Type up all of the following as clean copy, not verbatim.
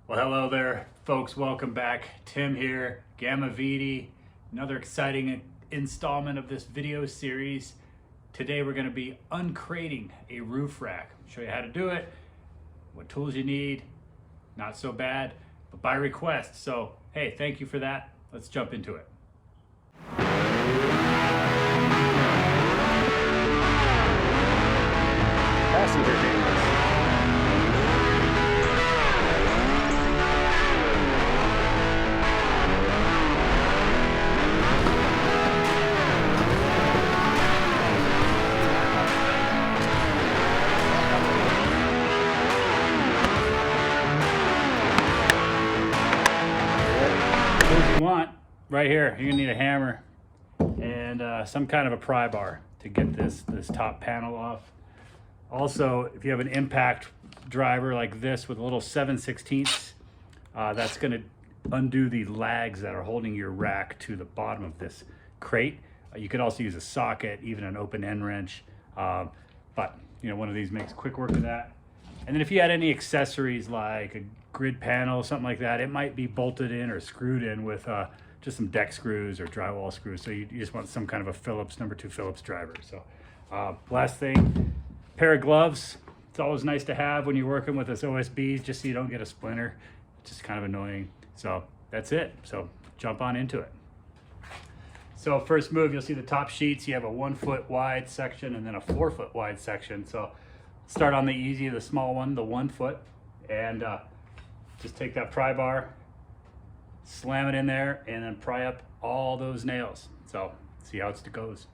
Well, hello there, folks. Welcome back. Tim here, Gamiviti. Another exciting installment of this video series. Today we're going to be uncrating a roof rack. Show you how to do it, what tools you need. Not so bad, but by request. So, hey, thank you for that. Let's jump into it. Passenger tables. You want right here, you're gonna need a hammer and some kind of a pry bar to get this top panel off. Also, if you have an impact driver like this with a little 7/16, that's gonna undo the lags that are holding your rack to the bottom of this crate. You could also use a socket, even an open end wrench, but you know, one of these makes quick work of that. And then if you had any accessories like a grid panel, something like that, it might be bolted in or screwed in with just some deck screws or drywall screws. So you just want some kind of a Phillips, number 2 Phillips driver. So last thing, pair of gloves. It's always nice to have when you're working with this OSB, just so you don't get a splinter. It's just kind of annoying. So that's it. So jump on into it. So first move, you'll see the top sheets. You have a 1 foot wide section and then a 4 foot wide section. So start on the easy, the small one, the 1 foot, and just take that pry bar, slam it in there, and then pry up all those nails. So see how it goes.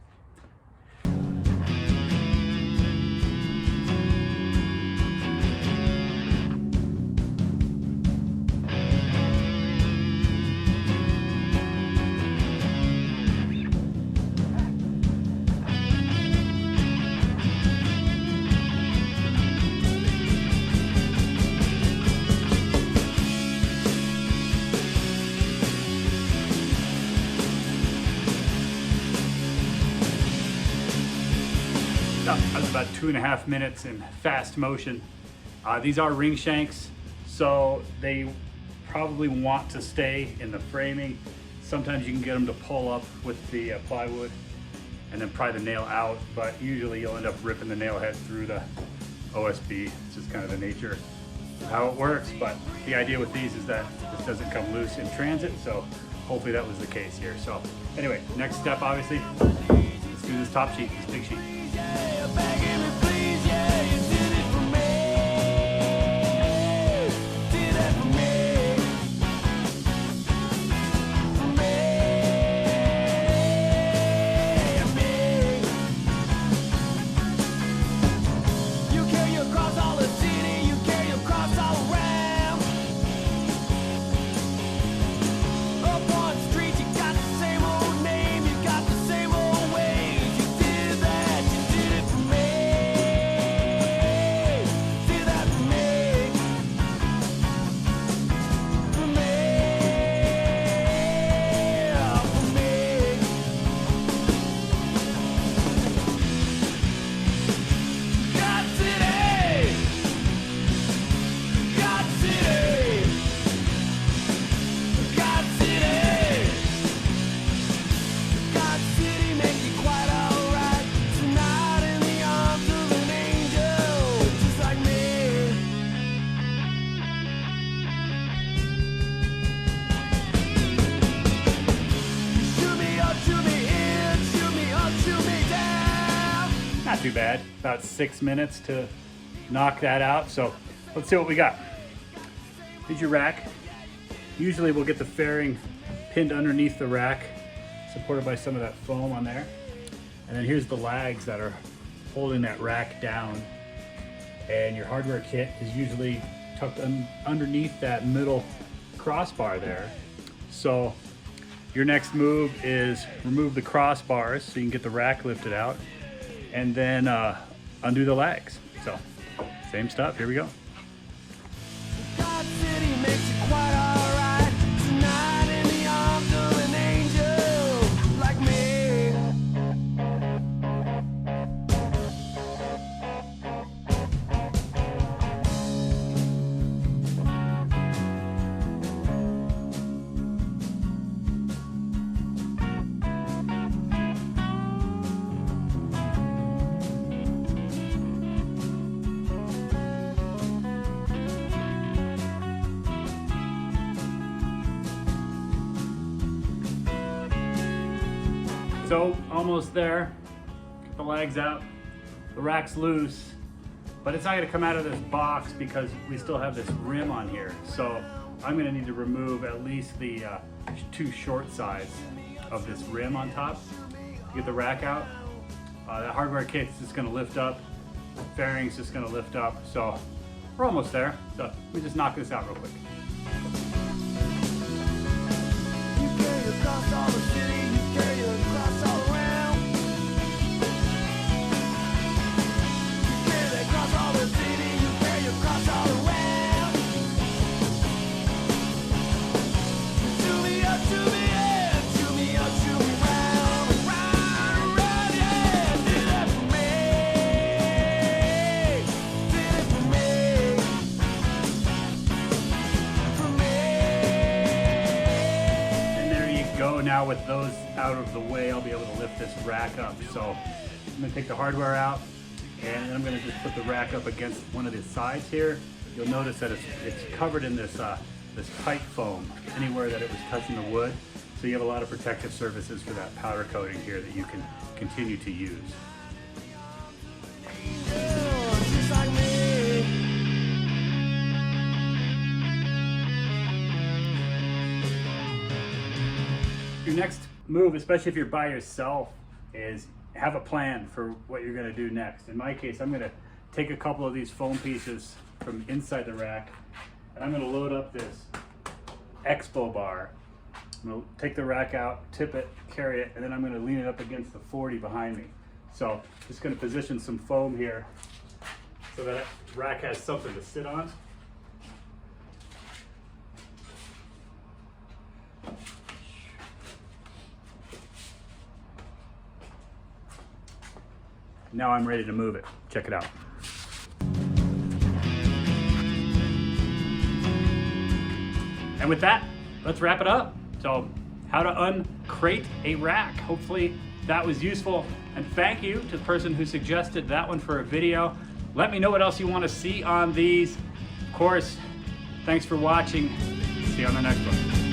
That was about 2.5 minutes in fast motion. These are ring shanks, so they probably want to stay in the framing. Sometimes you can get them to pull up with the plywood and then pry the nail out, but usually you'll end up ripping the nail head through the OSB. It's just kind of the nature of how it works, but the idea with these is that this doesn't come loose in transit, so hopefully that was the case here. So anyway, next step, obviously, let's do this top sheet, this big sheet. Not too bad, about 6 minutes to knock that out. So let's see what we got. Here's your rack. Usually we'll get the fairing pinned underneath the rack, supported by some of that foam on there. And then here's the lags that are holding that rack down. And your hardware kit is usually tucked underneath that middle crossbar there. So your next move is remove the crossbars so you can get the rack lifted out, and then undo the lags. So same stuff, here we go. So almost there. Get the legs out. The rack's loose, but it's not going to come out of this box because we still have this rim on here. So I'm going to need to remove at least the 2 short sides of this rim on top. Get the rack out. That hardware kit's just going to lift up. The fairing's just going to lift up. So we're almost there. So let me just knock this out real quick. Now with those out of the way, I'll be able to lift this rack up. So I'm going to take the hardware out, and then I'm going to just put the rack up against one of the sides here. You'll notice that it's covered in this this pipe foam anywhere that it was touching the wood. So you have a lot of protective surfaces for that powder coating here that you can continue to use. Your next move, especially if you're by yourself, is have a plan for what you're going to do next. In my case, I'm going to take a couple of these foam pieces from inside the rack, and I'm going to load up this expo bar. I'm going to take the rack out, tip it, carry it, and then I'm going to lean it up against the 40 behind me. So just going to position some foam here so that rack has something to sit on. Now I'm ready to move it. Check it out. And with that, let's wrap it up. So, how to uncrate a rack. Hopefully that was useful. And thank you to the person who suggested that one for a video. Let me know what else you want to see on these. Of course, thanks for watching. See you on the next one.